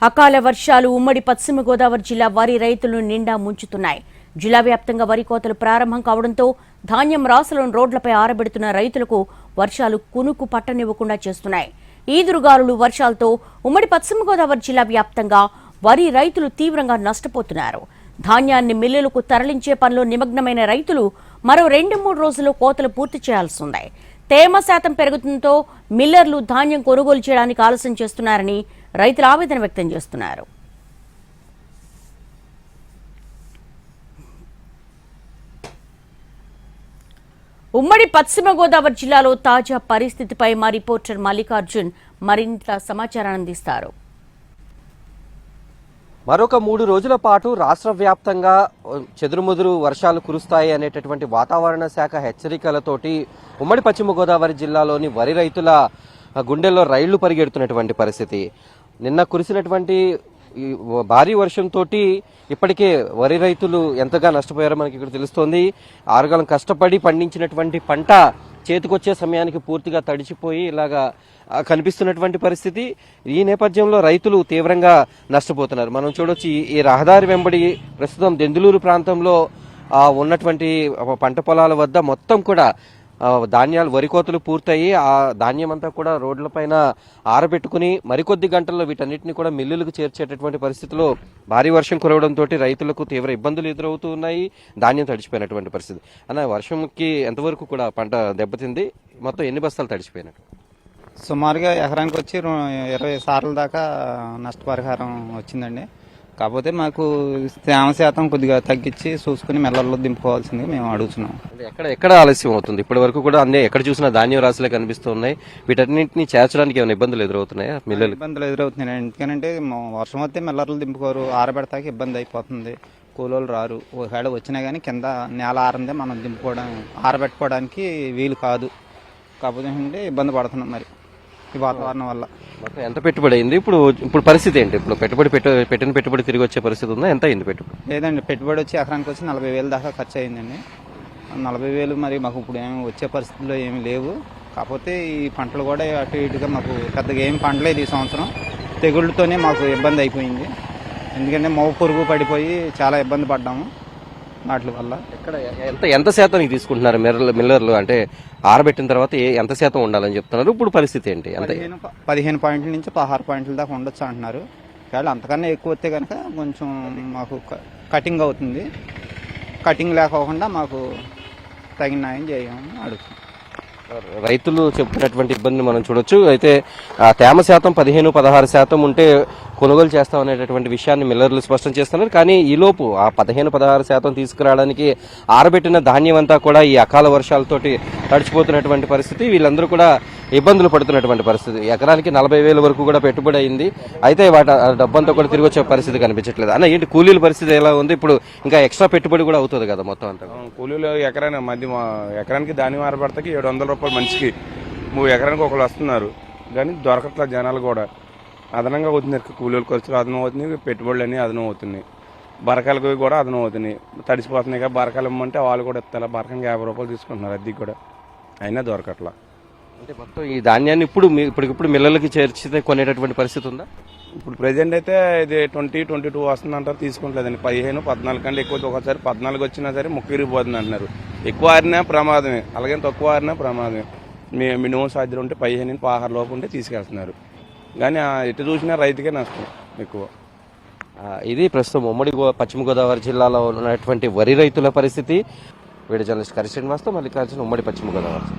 అకాల వర్షాలు ఉమ్మడి పశ్చిమ గోదావరి జిల్లా వరి రైతులను నిండా ముంచుతున్నాయి. జిల్లా వ్యాప్తంగా వరి కోతలు ప్రారంభం కావడంతో ధాన్యం రాసులను రోడ్లపై ఆరబెడుతున్న రైతులకు వర్షాలు కునుకు పట్టనివ్వకుండా చేస్తున్నాయి. ఈదురుగాలులు వర్షాలతో ఉమ్మడి పశ్చిమ గోదావరి జిల్లా వ్యాప్తంగా వరి రైతులు తీవ్రంగా నష్టపోతున్నారు. ధాన్యాన్ని మిల్లులకు తరలించే పనిలో నిమగ్నమైన రైతులు మరో 2-3 రోజుల్లో కోతలు పూర్తి చేయాల్సి ఉంది. తేమ శాతం పెరుగుతుండటంతో మిల్లర్లు ధాన్యం కొనుగోలు చేయడానికి ఆలస్యం చేస్తున్నారని రైతులు ఆవేదన వ్యక్తం చేస్తున్నారు. ఉమ్మడి పశ్చిమ గోదావరి జిల్లాలో తాజా పరిస్థితిపై మా రిపోర్టర్ మల్లికార్జున్ మరింత సమాచారాన్ని అందిస్తారు. మరొక 3 రోజుల పాటు రాష్ట్ర వ్యాప్తంగా చెదురుముదురు వర్షాలు కురుస్తాయి అనేటటువంటి వాతావరణ శాఖ హెచ్చరికలతోటి ఉమ్మడి పశ్చిమ గోదావరి జిల్లాలోని వరి రైతుల గుండెల్లో రైళ్లు పరిగెడుతున్నటువంటి పరిస్థితి. నిన్న కురిసినటువంటి భారీ వర్షంతో ఇప్పటికే వరి రైతులు ఎంతగా నష్టపోయారో మనకి ఇక్కడ తెలుస్తోంది. 6 కాలం కష్టపడి పండించినటువంటి పంట చేతికొచ్చే సమయానికి పూర్తిగా తడిచిపోయి ఇలాగా కనిపిస్తున్నటువంటి పరిస్థితి. ఈ నేపథ్యంలో రైతులు తీవ్రంగా నష్టపోతున్నారు. మనం చూడొచ్చు ఈ రహదారి వెంబడి ప్రస్తుతం దెందులూరు ప్రాంతంలో ఉన్నటువంటి పంట పొలాల వద్ద మొత్తం కూడా ధాన్యాలు వరి కోతలు పూర్తయి ఆ ధాన్యం అంతా కూడా రోడ్లపైన ఆరబెట్టుకుని మరికొద్ది గంటల్లో వీటన్నిటిని కూడా మిల్లులకు చేర్చేటటువంటి పరిస్థితిలో భారీ వర్షం కురవడంతో రైతులకు తీవ్ర ఇబ్బందులు ఎదురవుతూ ఉన్నాయి. ధాన్యం తడిచిపోయినటువంటి పరిస్థితి. అన్న, వర్షంకి ఎంతవరకు కూడా పంట దెబ్బతింది? మొత్తం ఎన్ని బస్తాలు తడిచిపోయినట్టు? సుమారుగా ఎకరానికి వచ్చి 20 సార్లు దాకా నష్టపరిహారం వచ్చిందండి. కాకపోతే మాకు తేమ శాతం కొద్దిగా తగ్గించి చూసుకుని మెల్లల్లో దింపుకోవాల్సింది మేము అడుగుతున్నాం. ఎక్కడ ఆలస్యం అవుతుంది? ఇప్పటి వరకు కూడా అన్నీ ఎక్కడ చూసినా ధాన్యం రాశులే కనిపిస్తున్నాయి. వీటన్నింటినీ చేర్చడానికి ఏమైనా ఇబ్బందులు ఎదురవుతున్నాయా? మిల్లలు ఇబ్బందులు ఎదురవుతున్నాయి. ఎందుకంటే వర్షం వస్తే మెల్లర్లు దింపుకోరు, ఆరబెడతాకి ఇబ్బంది అయిపోతుంది. కూలోళ్ళు రారు. ఒకవేళ వచ్చినా కానీ కింద నేల ఆరందే మనం దింపుకోవడం ఆరబెట్టుకోవడానికి వీలు కాదు. కాకపోతే ఇబ్బంది పడుతున్నాం మరి ఈ వాతావరణం వల్ల. మొత్తం ఎంత పెట్టుబడి అయింది? ఇప్పుడు పరిస్థితి ఏంటి? ఇప్పుడు పెట్టిన పెట్టుబడి తిరిగి వచ్చే పరిస్థితి ఉందా? ఎంత అయింది పెట్టుబడి? లేదండి, పెట్టుబడి వచ్చి ఎకరానికి వచ్చి 40,000 దాకా ఖర్చు అయిందండి. 40,000 మరి మాకు ఇప్పుడు ఏమి వచ్చే పరిస్థితుల్లో ఏమి లేవు. కాకపోతే ఈ పంటలు కూడా అటు ఇటుగా మాకు పెద్దగా ఏం పంటలేదు ఈ సంవత్సరం. తెగుళ్ళతోనే మాకు ఇబ్బంది అయిపోయింది. ఎందుకంటే మోవ పురుగు పడిపోయి చాలా ఇబ్బంది పడ్డాము వాటి వల్ల. ఎంత శాతం తీసుకుంటున్నారు మిల్లర్లు? అంటే ఆరబెట్టిన తర్వాత ఎంత శాతం ఉండాలని చెప్తున్నారు? ఇప్పుడు పరిస్థితి ఏంటి? 15 పాయింట్ల నుంచి 16 పాయింట్ల దాకా ఉండొచ్చు అంటున్నారు. కానీ అంతకన్నా ఎక్కువ వస్తే కనుక కొంచెం మాకు కటింగ్ అవుతుంది. కటింగ్ లేకోకుండా మాకు తగిన న్యాయం చేయమని అడుగుతుంది. రైతులు చెప్తున్నటువంటి ఇబ్బందిని మనం చూడొచ్చు. అయితే తేమ శాతం 15-16% ఉంటే కొనుగోలు చేస్తామనేటటువంటి విషయాన్ని మిల్లర్లు స్పష్టం చేస్తున్నారు. కానీ ఈలోపు ఆ 15-16% తీసుకురావడానికి ఆరబెట్టిన ధాన్యం అంతా కూడా ఈ అకాల వర్షాలతోటి తడిచిపోతున్నటువంటి పరిస్థితి. వీళ్ళందరూ కూడా ఇబ్బందులు పడుతున్నటువంటి పరిస్థితి. ఎకరానికి 40,000 వరకు కూడా పెట్టుబడి అయింది. అయితే వాటి డబ్బంతా కూడా తిరిగి వచ్చే పరిస్థితి కనిపించట్లేదు. అన్న, ఏంటి కూలీల పరిస్థితి ఎలా ఉంది? ఇప్పుడు ఇంకా ఎక్స్ట్రా పెట్టుబడి కూడా అవుతుంది కదా మొత్తం అంతా? కూలీలు ఎకరానికి ధాన్యం ఆరబడతాకి 700 రూపాయలు మనిషికి. 3 ఎకరానికి ఒకళ్ళు వస్తున్నారు కానీ దొరకట్ల జనాలు కూడా. అదనంగా అవుతుంది, కూలీల ఖర్చులు అదనం అవుతున్నాయి, పెట్టుబడులు అన్నీ అదనం అవుతున్నాయి, బరకాలకు కూడా అదనం అవుతున్నాయి. తడిసిపోతున్నాయి కదా, బరకాలు ఇమ్మంటే వాళ్ళు కూడా ఇస్తారు. బరకానికి 50 రూపాయలు తీసుకుంటున్నారు అద్దెకి కూడా, అయినా దొరకట్లా. అంటే మొత్తం ఈ ధాన్యాన్ని ఇప్పటికిప్పుడు మిల్లలకి చేర్చితే కొనేటటువంటి పరిస్థితి ఉందా? ఇప్పుడు ప్రజెంట్ అయితే ఇది 20-22 వస్తుందంటారు, తీసుకుంటలేదండి. 15-14 కంటే ఎక్కువ. ఒకసారి 14 వచ్చినా సరే ముక్కు విరిగిపోతుంది అంటున్నారు. ఎక్కువ ఆరినా ప్రమాదమే, అలాగే తక్కువ ఆరినా ప్రమాదమే. మినిమం సాధ్యం ఉంటే 15-16 లోపు ఉంటే తీసుకెళ్తున్నారు. కానీ ఎటు చూసినా రైతుకే నష్టం ఎక్కువ. ఇది ప్రస్తుతం ఉమ్మడి పశ్చిమ గోదావరి జిల్లాలో ఉన్నటువంటి వరి రైతుల పరిస్థితి. వీడియో జర్నలిస్ట్ కరి శ్రీనివాస్తో మల్లికార్జున్, ఉమ్మడి పశ్చిమ గోదావరి.